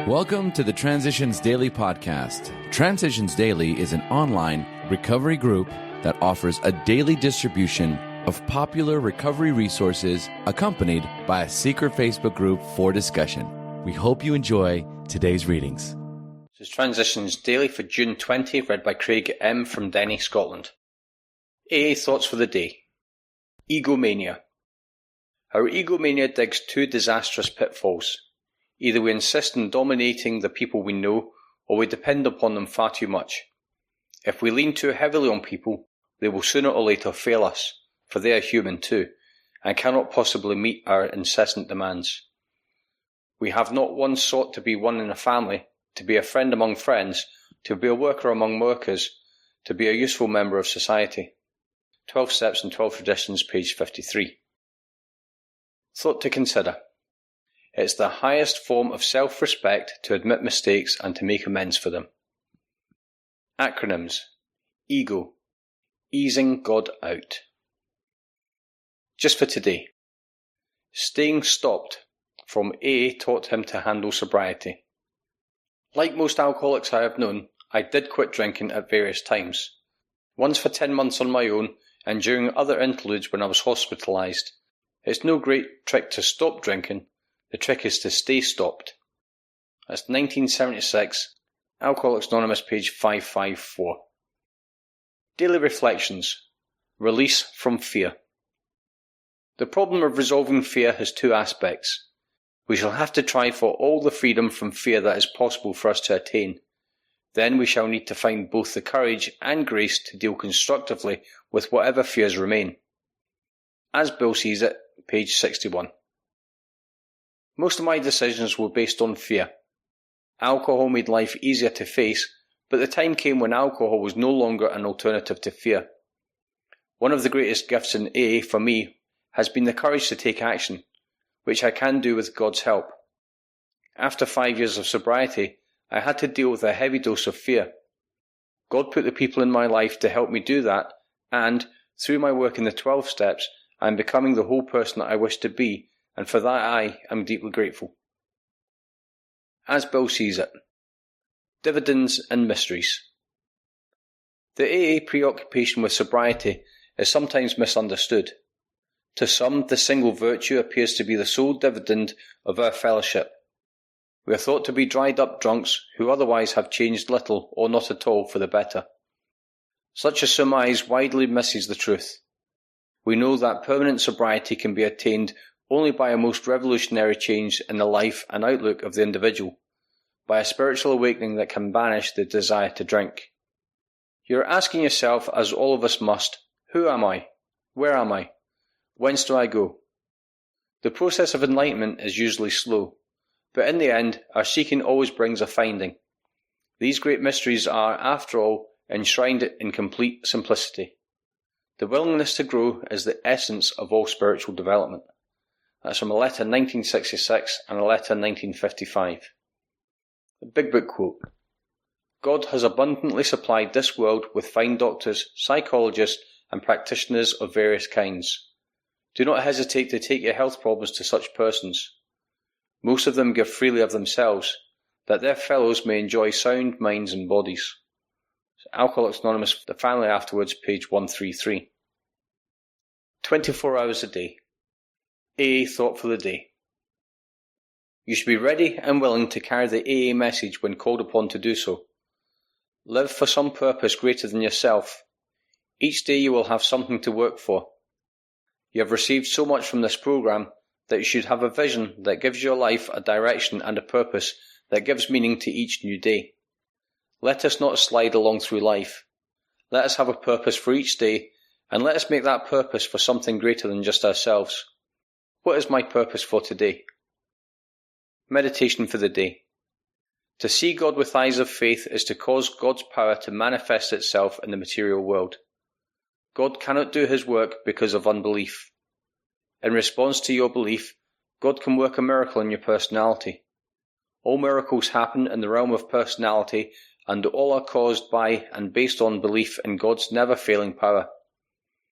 Welcome to the Transitions Daily podcast. Transitions Daily is an online recovery group that offers a daily distribution of popular recovery resources accompanied by a secret Facebook group for discussion. We hope you enjoy today's readings. This is Transitions Daily for June 20, read by Craig M. from Denny, Scotland. AA Thoughts for the Day. Egomania. Our egomania digs two disastrous pitfalls. Either we insist on dominating the people we know, or we depend upon them far too much. If we lean too heavily on people, they will sooner or later fail us, for they are human too, and cannot possibly meet our incessant demands. We have not once sought to be one in a family, to be a friend among friends, to be a worker among workers, to be a useful member of society. 12 Steps and 12 Traditions, page 53. Thought to consider. It's the highest form of self-respect to admit mistakes and to make amends for them. Acronyms. Ego. Easing God out. Just for today. Staying stopped. From AA taught him to handle sobriety. Like most alcoholics I have known, I did quit drinking at various times. Once for 10 months on my own, and during other interludes when I was hospitalised. It's no great trick to stop drinking. The trick is to stay stopped. That's 1976, Alcoholics Anonymous, page 554. Daily Reflections. Release from fear. The problem of resolving fear has two aspects. We shall have to try for all the freedom from fear that is possible for us to attain. Then we shall need to find both the courage and grace to deal constructively with whatever fears remain. As Bill sees it, page 61. Most of my decisions were based on fear. Alcohol made life easier to face, but the time came when alcohol was no longer an alternative to fear. One of the greatest gifts in AA for me has been the courage to take action, which I can do with God's help. After 5 years of sobriety, I had to deal with a heavy dose of fear. God put the people in my life to help me do that, and, through my work in the 12 steps, I am becoming the whole person that I wish to be, and for that I am deeply grateful. As Bill sees it. Dividends and mysteries. The AA preoccupation with sobriety is sometimes misunderstood. To some, the single virtue appears to be the sole dividend of our fellowship. We are thought to be dried-up drunks who otherwise have changed little or not at all for the better. Such a surmise widely misses the truth. We know that permanent sobriety can be attained only by a most revolutionary change in the life and outlook of the individual, by a spiritual awakening that can banish the desire to drink. You're asking yourself, as all of us must, who am I? Where am I? Whence do I go? The process of enlightenment is usually slow, but in the end, our seeking always brings a finding. These great mysteries are, after all, enshrined in complete simplicity. The willingness to grow is the essence of all spiritual development. That's from a letter 1966 and a letter 1955. The Big Book quote. God has abundantly supplied this world with fine doctors, psychologists, and practitioners of various kinds. Do not hesitate to take your health problems to such persons. Most of them give freely of themselves, that their fellows may enjoy sound minds and bodies. Alcoholics Anonymous, the family afterwards, page 133. 24 hours a day. AA Thought for the Day. You should be ready and willing to carry the AA message when called upon to do so. Live for some purpose greater than yourself. Each day you will have something to work for. You have received so much from this program that you should have a vision that gives your life a direction and a purpose that gives meaning to each new day. Let us not slide along through life. Let us have a purpose for each day, and let us make that purpose for something greater than just ourselves. What is my purpose for today? Meditation for the day. To see God with eyes of faith is to cause God's power to manifest itself in the material world. God cannot do his work because of unbelief. In response to your belief, God can work a miracle in your personality. All miracles happen in the realm of personality, and all are caused by and based on belief in God's never-failing power.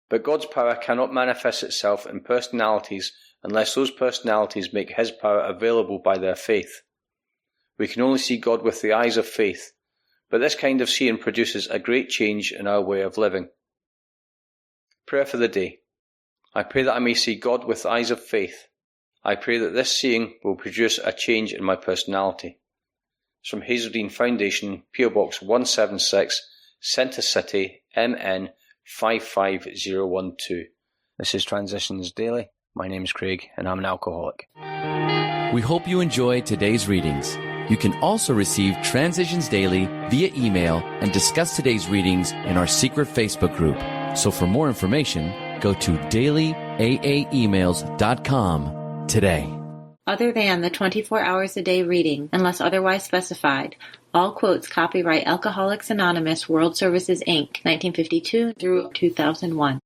But God's power cannot manifest itself in personalities unless those personalities make his power available by their faith. We can only see God with the eyes of faith, but this kind of seeing produces a great change in our way of living. Prayer for the day. I pray that I may see God with the eyes of faith. I pray that this seeing will produce a change in my personality. It's from Hazeldean Foundation, PO Box 176, Centre City, MN 55012. This is Transitions Daily. My name is Craig, and I'm an alcoholic. We hope you enjoyed today's readings. You can also receive Transitions Daily via email and discuss today's readings in our secret Facebook group. So for more information, go to dailyaaemails.com today. Other than the 24 hours a day reading, unless otherwise specified, all quotes copyright Alcoholics Anonymous World Services, Inc., 1952 through 2001.